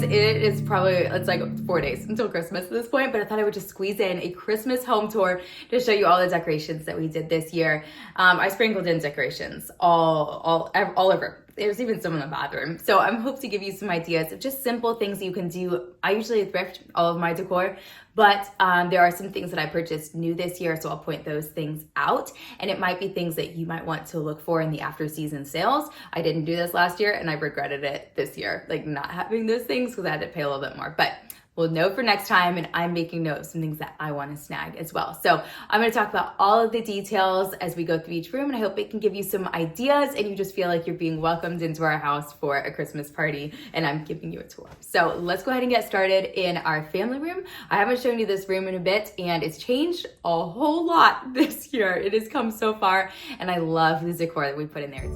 guys, it's like 4 days until Christmas at this point, but I thought I would just squeeze in a Christmas home tour to show you all the decorations that we did this year. I sprinkled in decorations all over. There's even some in the bathroom. So I hope to give you some ideas of just simple things you can do. I usually thrift all of my decor, but there are some things that I purchased new this year, so I'll point those things out. And it might be things that you might want to look for in the after season sales. I didn't do this last year and I regretted it this year, like not having those things because I had to pay a little bit more. But we'll know for next time, and I'm making note of some things that I want to snag as well. So I'm going to talk about all of the details as we go through each room, and I hope it can give you some ideas and you just feel like you're being welcomed into our house for a Christmas party, and I'm giving you a tour. So let's go ahead and get started in our family room. I haven't shown you this room in a bit, and it's changed a whole lot this year. It has come so far, and I love the decor that we put in there.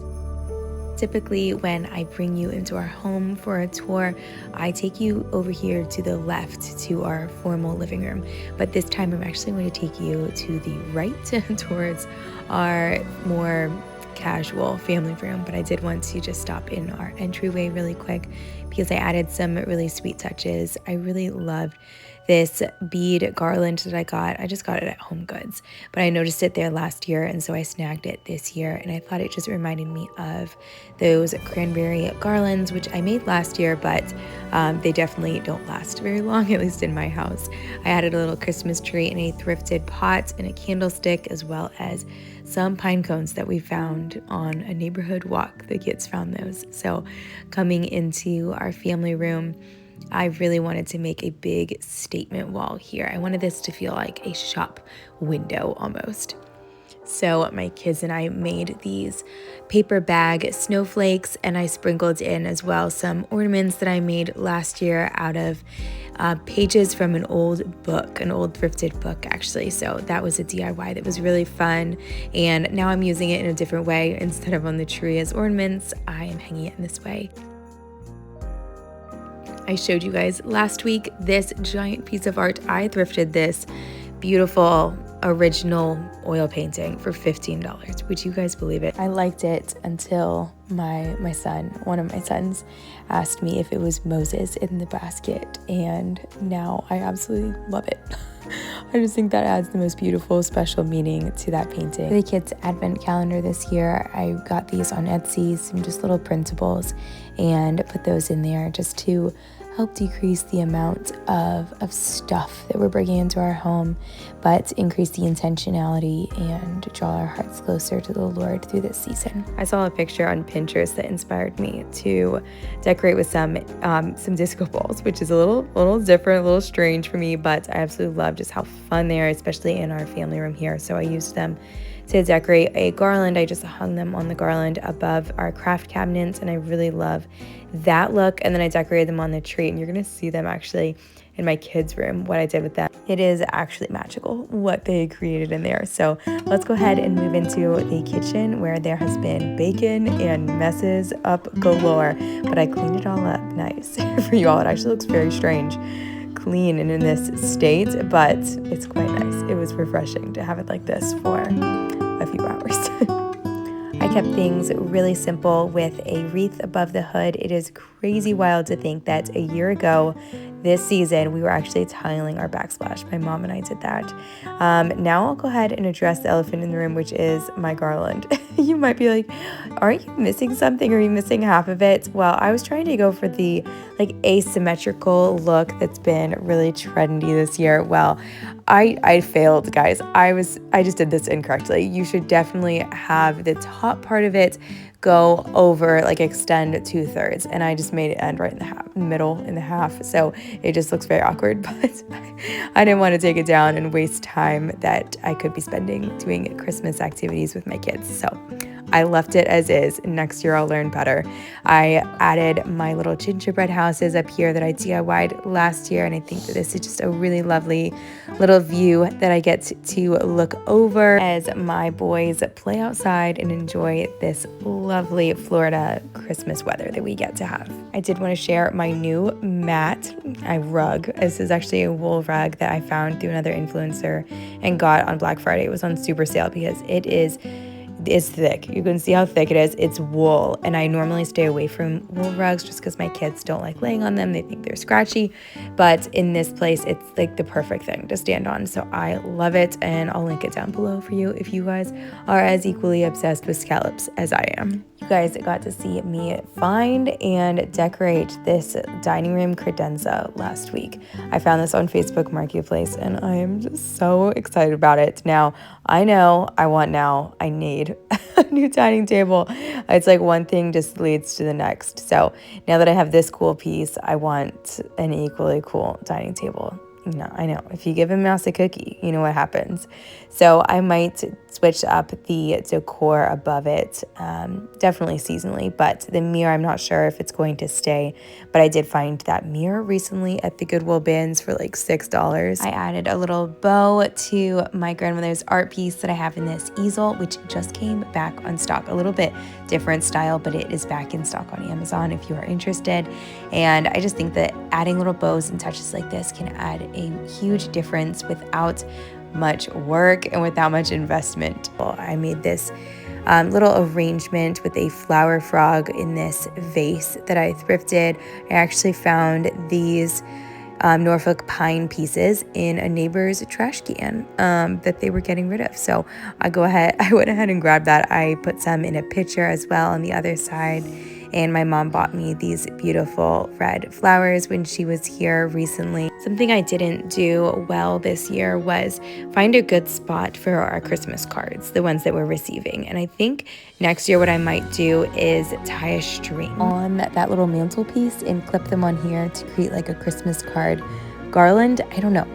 Typically, when I bring you into our home for a tour, I take you over here to the left to our formal living room. But this time I'm actually going to take you to the right towards our more casual family room. But I did want to just stop in our entryway really quick because I added some really sweet touches. I really loved this bead garland that I got. I just got it at Home Goods, but I noticed it there last year, and so I snagged it this year, and I thought it just reminded me of those cranberry garlands, which I made last year, but they definitely don't last very long, at least in my house. I added a little Christmas tree in a thrifted pot and a candlestick, as well as some pine cones that we found on a neighborhood walk. The kids found those. So coming into our family room, I really wanted to make a big statement wall here. I wanted this to feel like a shop window almost. So my kids and I made these paper bag snowflakes, and I sprinkled in as well some ornaments that I made last year out of pages from an old book, an old thrifted book actually. So that was a DIY that was really fun, and now I'm using it in a different way. Instead of on the tree as ornaments, I am hanging it in this way. I showed you guys last week this giant piece of art. I thrifted this beautiful original oil painting for $15. Would you guys believe it? I liked it until my son, one of my sons, asked me if it was Moses in the basket, and now I absolutely love it. I just think that adds the most beautiful, special meaning to that painting. For the kids' advent calendar this year, I got these on Etsy, some just little printables, and put those in there just to help decrease the amount of stuff that we're bringing into our home, but increase the intentionality and draw our hearts closer to the Lord through this season. I saw a picture on Pinterest that inspired me to decorate with some disco balls, which is a little different, a little strange for me, but I absolutely love just how fun they are, especially in our family room here. So I used them to decorate a garland. I just hung them on the garland above our craft cabinets, and I really love that look. And then I decorated them on the tree, and you're gonna see them actually in my kids' room, what I did with them. It is actually magical what they created in there. So let's go ahead and move into the kitchen, where there has been bacon and messes up galore, but I cleaned it all up nice for you all. It actually looks very strange clean and in this state, but it's quite nice. It was refreshing to have it like this for a few hours. I kept things really simple with a wreath above the hood. It is crazy wild to think that a year ago this season we were actually tiling our backsplash. My mom and I did that. Now I'll go ahead and address the elephant in the room, which is my garland. You might be like, aren't you missing something? Are you missing half of it? Well, I was trying to go for the asymmetrical look that's been really trendy this year. Well, I failed, guys. I just did this incorrectly. You should definitely have the top part of it go over, extend 2/3, and I just made it end right in the half, middle in the half, so it just looks very awkward. But I didn't want to take it down and waste time that I could be spending doing Christmas activities with my kids, so I left it as is. Next year I'll learn better. I added my little gingerbread houses up here that I DIY'd last year, and I think that this is just a really lovely little view that I get to look over as my boys play outside and enjoy this lovely Florida Christmas weather that we get to have. I did want to share my new mat, rug. This is actually a wool rug that I found through another influencer and got on Black Friday. It was on super sale because it is is thick. You can see how thick it is. It's wool, and I normally stay away from wool rugs just because my kids don't like laying on them. They think they're scratchy, but in this place, it's like the perfect thing to stand on. So I love it, and I'll link it down below for you if you guys are as equally obsessed with scallops as I am. You guys got to see me find and decorate this dining room credenza last week. I found this on Facebook Marketplace, and I am just so excited about it. Now, I know I need a new dining table. It's like one thing just leads to the next. So now that I have this cool piece, I want an equally cool dining table. No, I know. If you give a mouse a cookie, you know what happens. So I might switch up the decor above it, definitely seasonally, but the mirror, I'm not sure if it's going to stay, but I did find that mirror recently at the Goodwill bins for like $6. I added a little bow to my grandmother's art piece that I have in this easel, which just came back on stock. A little bit different style, but it is back in stock on Amazon if you are interested. And I just think that adding little bows and touches like this can add a huge difference without much work and without much investment. I made this little arrangement with a flower frog in this vase that I thrifted. I actually found these Norfolk pine pieces in a neighbor's trash can that they were getting rid of. So I went ahead and grabbed that. I put some in a pitcher as well on the other side. And my mom bought me these beautiful red flowers when she was here recently. Something I didn't do well this year was find a good spot for our Christmas cards, the ones that we're receiving. And I think next year what I might do is tie a string on that little mantelpiece and clip them on here to create like a Christmas card garland. I don't know.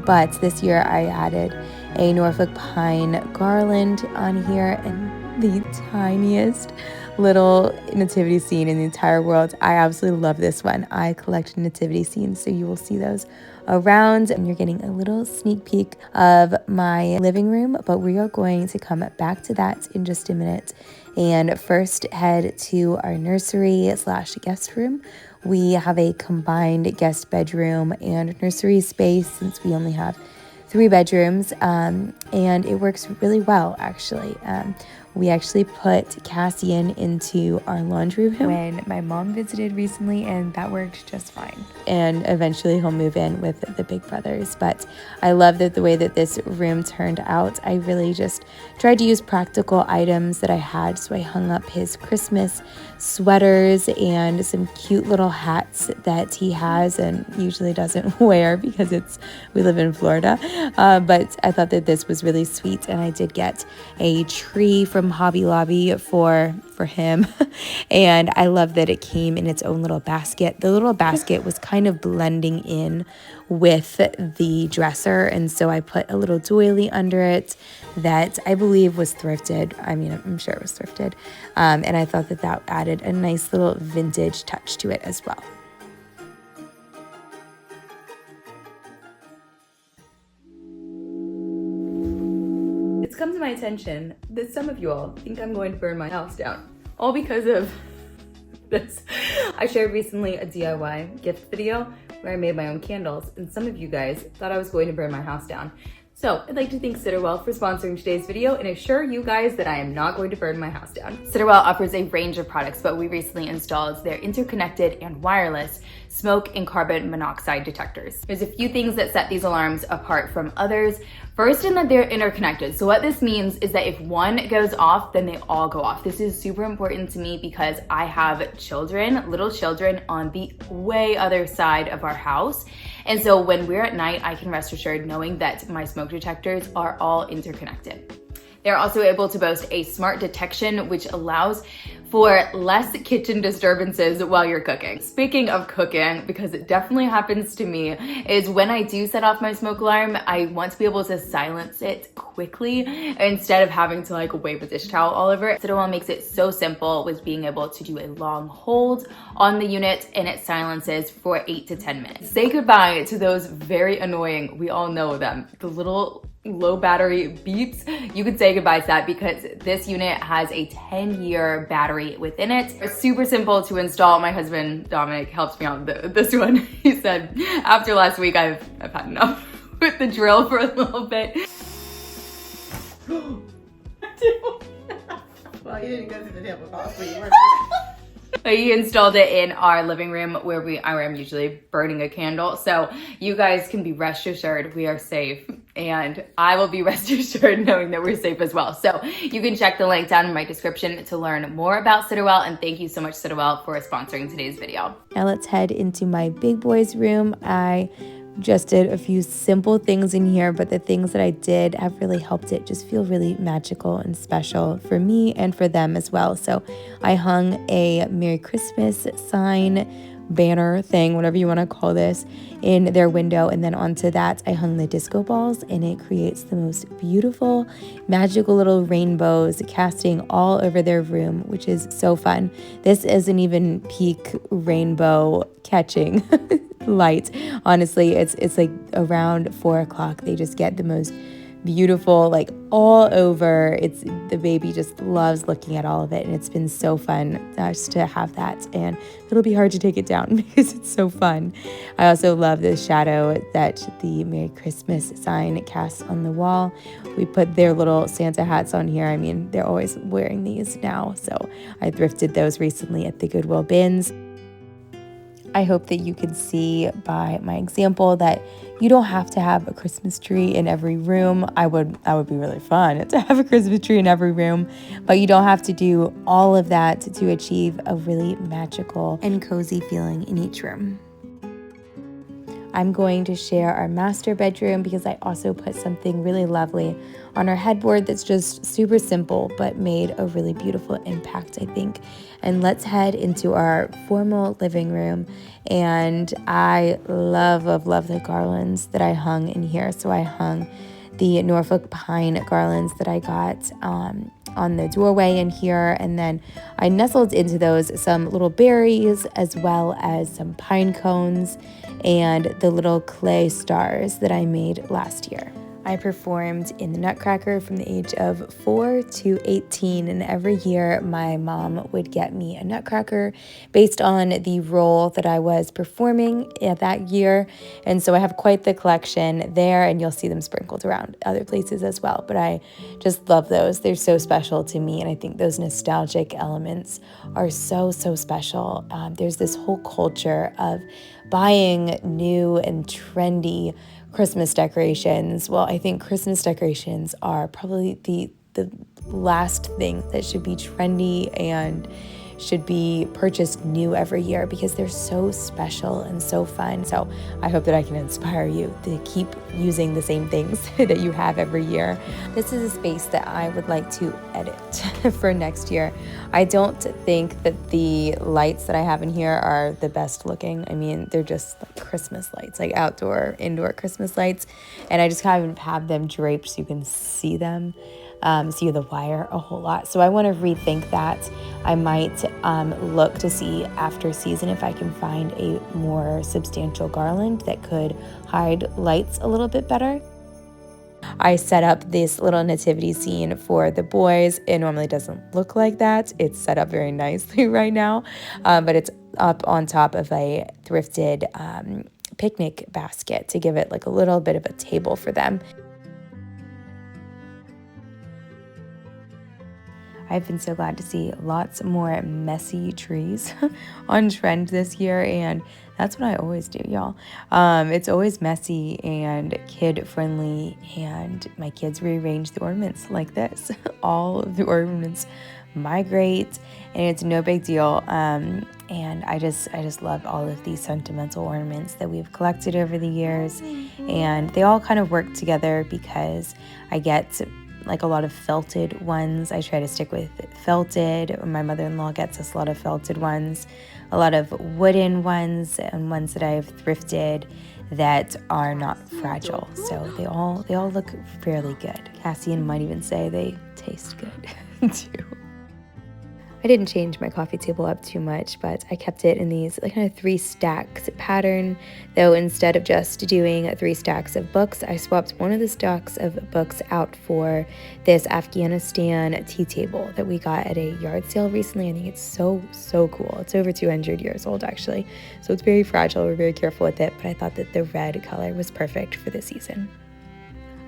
But this year I added a Norfolk pine garland on here, and the tiniest little nativity scene in the entire world. I absolutely love this one. I collect nativity scenes, so you will see those around, and you're getting a little sneak peek of my living room, but we are going to come back to that in just a minute and first head to our nursery / guest room. We have a combined guest bedroom and nursery space since we only have 3 bedrooms, and it works really well, actually. We actually put Cassian into our laundry room when my mom visited recently, and that worked just fine. And eventually he'll move in with the big brothers. But I love the way that this room turned out. I really just tried to use practical items that I had. So I hung up his Christmas sweaters and some cute little hats that he has and usually doesn't wear because we live in Florida. But I thought that this was really sweet, and I did get a tree from Hobby Lobby for him. And I love that it came in its own little basket. The little basket was kind of blending in with the dresser, and so I put a little doily under it that I believe was thrifted. I mean, I'm sure it was thrifted. And I thought that added a nice little vintage touch to it as well. It's come to my attention that some of you all think I'm going to burn my house down, all because of this. I shared recently a DIY gift video where I made my own candles, and some of you guys thought I was going to burn my house down. So I'd like to thank Sitterwell for sponsoring today's video and assure you guys that I am not going to burn my house down. Sitterwell offers a range of products, but we recently installed their interconnected and wireless smoke and carbon monoxide detectors. There's a few things that set these alarms apart from others. First, in that they're interconnected. So what this means is that if one goes off, then they all go off. This is super important to me because I have children, little children, on the way other side of our house. And so when we're at night, I can rest assured knowing that my smoke detectors are all interconnected. They're also able to boast a smart detection, which allows for less kitchen disturbances while you're cooking. Speaking of cooking, because it definitely happens to me, is when I do set off my smoke alarm, I want to be able to silence it quickly instead of having to like wave a dish towel all over it. Sitterwell makes it so simple with being able to do a long hold on the unit, and it silences for 8 to 10 minutes. Say goodbye to those very annoying, we all know them, the little low battery beeps. You could say goodbye to that because this unit has a 10-year battery within it. It's super simple to install. My husband Dominic helps me out with this one. He said after last week I've had enough with the drill for a little bit. Well, you didn't go through the tablecloth, but you were. He installed it in our living room where I am usually burning a candle. So you guys can be rest assured we are safe, and I will be rest assured knowing that we're safe as well. So you can check the link down in my description to learn more about Citadel, and thank you so much, Citadel, for sponsoring today's video. Now let's head into my big boy's room. I just did a few simple things in here, but the things that I did have really helped it just feel really magical and special for me and for them as well. So I hung a Merry Christmas sign, banner thing, whatever you want to call this, in their window, and then onto that I hung the disco balls, and it creates the most beautiful, magical little rainbows casting all over their room, which is so fun. This isn't even peak rainbow catching light. Honestly, it's like around 4 o'clock. They just get the most beautiful, like all over. The baby just loves looking at all of it, and it's been so fun just to have that, and it'll be hard to take it down because it's so fun. I also love the shadow that the Merry Christmas sign casts on the wall. We put their little Santa hats on here. I mean, they're always wearing these now, so I thrifted those recently at the Goodwill bins. I hope that you can see by my example that you don't have to have a Christmas tree in every room. That would be really fun to have a Christmas tree in every room, but you don't have to do all of that to achieve a really magical and cozy feeling in each room. I'm going to share our master bedroom because I also put something really lovely on our headboard that's just super simple but made a really beautiful impact, I think. And let's head into our formal living room. And I love the garlands that I hung in here. So I hung the Norfolk pine garlands that I got on the doorway in here, and then I nestled into those some little berries as well as some pine cones and the little clay stars that I made last year. I performed in the Nutcracker from the age of 4 to 18, and every year my mom would get me a Nutcracker based on the role that I was performing that year. And so I have quite the collection there, and you'll see them sprinkled around other places as well. But I just love those. They're so special to me, and I think those nostalgic elements are so special. There's this whole culture of buying new and trendy Christmas decorations. Well, I think Christmas decorations are probably the last thing that should be trendy and should be purchased new every year because they're so special and so fun. So I hope that I can inspire you to keep using the same things that you have every year. This is a space that I would like to edit for next year. I don't think that the lights that I have in here are the best looking. I mean, they're just like Christmas lights, like outdoor, indoor Christmas lights. And I just kind of have them draped so you can see them. See the wire a whole lot. So I want to rethink that. I might look to see after season if I can find a more substantial garland that could hide lights a little bit better. I set up this little nativity scene for the boys. It normally doesn't look like that. It's set up very nicely right now, but it's up on top of a thrifted picnic basket to give it like a little bit of a table for them. I've been so glad to see lots more messy trees on trend this year, and that's what I always do, y'all. It's always messy and kid-friendly, and my kids rearrange the ornaments like this. All of the ornaments migrate, and it's no big deal. And I just love all of these sentimental ornaments that we've collected over the years, and they all kind of work together because I get like a lot of felted ones. I try to stick with felted. My mother-in-law gets us a lot of felted ones, a lot of wooden ones, and ones that I've thrifted that are not fragile. So they all look fairly good. Cassian might even say they taste good too. I didn't change my coffee table up too much, but I kept it in these like kind of 3 stacks pattern, though instead of just doing 3 stacks of books, I swapped one of the stacks of books out for this Afghanistan tea table that we got at a yard sale recently. I think it's so cool. It's over 200 years old actually, so it's very fragile. We're very careful with it, but I thought that the red color was perfect for this season.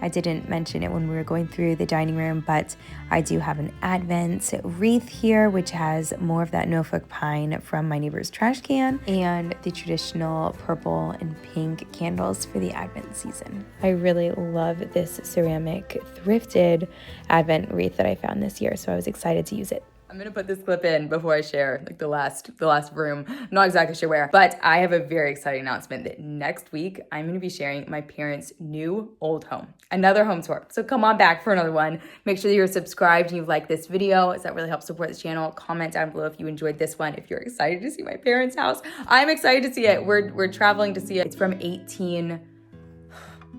I didn't mention it when we were going through the dining room, but I do have an Advent wreath here, which has more of that Norfolk pine from my neighbor's trash can, and the traditional purple and pink candles for the Advent season. I really love this ceramic thrifted Advent wreath that I found this year, so I was excited to use it. I'm gonna put this clip in before I share like the last room. I'm not exactly sure where, but I have a very exciting announcement that next week I'm gonna be sharing my parents' new old home, another home tour. So come on back for another one. Make sure that you're subscribed and you like this video, as that really helps support this channel. Comment down below if you enjoyed this one. If you're excited to see my parents' house, I'm excited to see it. We're traveling to see it. It's from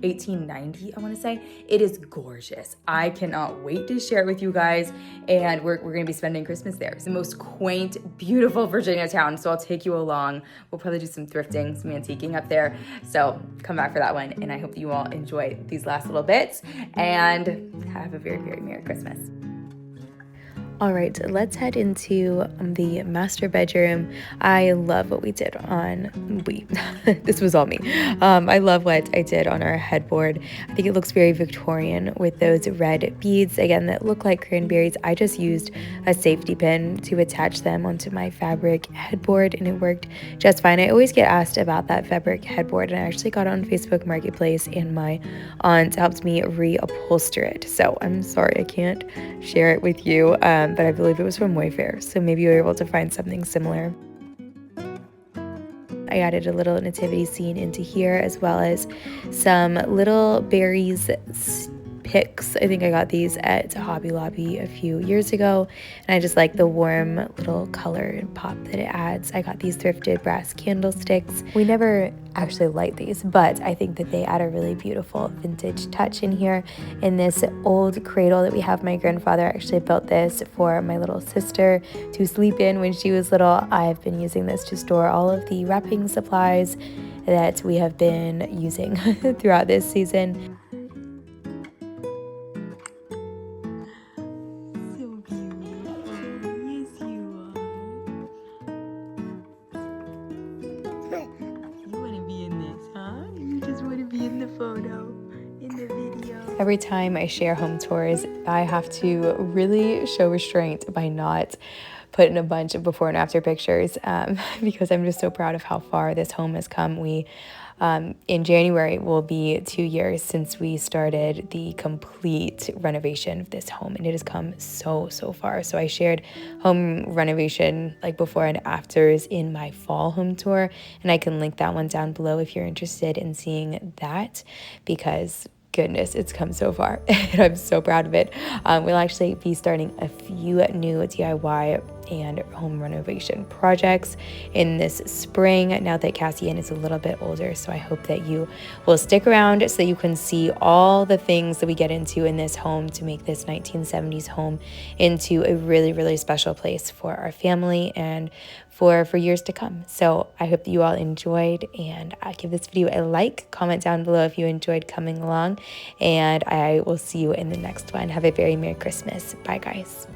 1890, I want to say. It is gorgeous. I cannot wait to share it with you guys, and we're going to be spending Christmas there. It's the most quaint, beautiful Virginia town, so I'll take you along. We'll probably do some thrifting, some antiquing up there, so come back for that one, and I hope that you all enjoy these last little bits, and have a very, very Merry Christmas. All right, let's head into the master bedroom. I love what we did this was all me. I love what I did on our headboard. I think it looks very Victorian with those red beads, again, that look like cranberries. I just used a safety pin to attach them onto my fabric headboard, and it worked just fine. I always get asked about that fabric headboard, and I actually got it on Facebook Marketplace, and my aunt helped me reupholster it. So I'm sorry I can't share it with you. But I believe it was from Wayfair, so maybe you were able to find something similar. I added a little nativity scene into here, as well as some little berries picks. I think I got these at Hobby Lobby a few years ago, and I just like the warm little color and pop that it adds. I got these thrifted brass candlesticks. We never actually light these, but I think that they add a really beautiful vintage touch in here. In this old cradle that we have, my grandfather actually built this for my little sister to sleep in when she was little. I've been using this to store all of the wrapping supplies that we have been using throughout this season. Every time I share home tours, I have to really show restraint by not putting a bunch of before and after pictures because I'm just so proud of how far this home has come. We, in January, will be 2 years since we started the complete renovation of this home, and it has come so far. So I shared home renovation like before and afters in my fall home tour, and I can link that one down below if you're interested in seeing that, because goodness, it's come so far and I'm so proud of it. We'll actually be starting a few new DIY and home renovation projects in this spring, now that Cassian is a little bit older. So I hope that you will stick around so that you can see all the things that we get into in this home to make this 1970s home into a really special place for our family and for years to come. So I hope that you all enjoyed, and give this video a like, comment down below if you enjoyed coming along, and I will see you in the next one. Have a very Merry Christmas. Bye guys.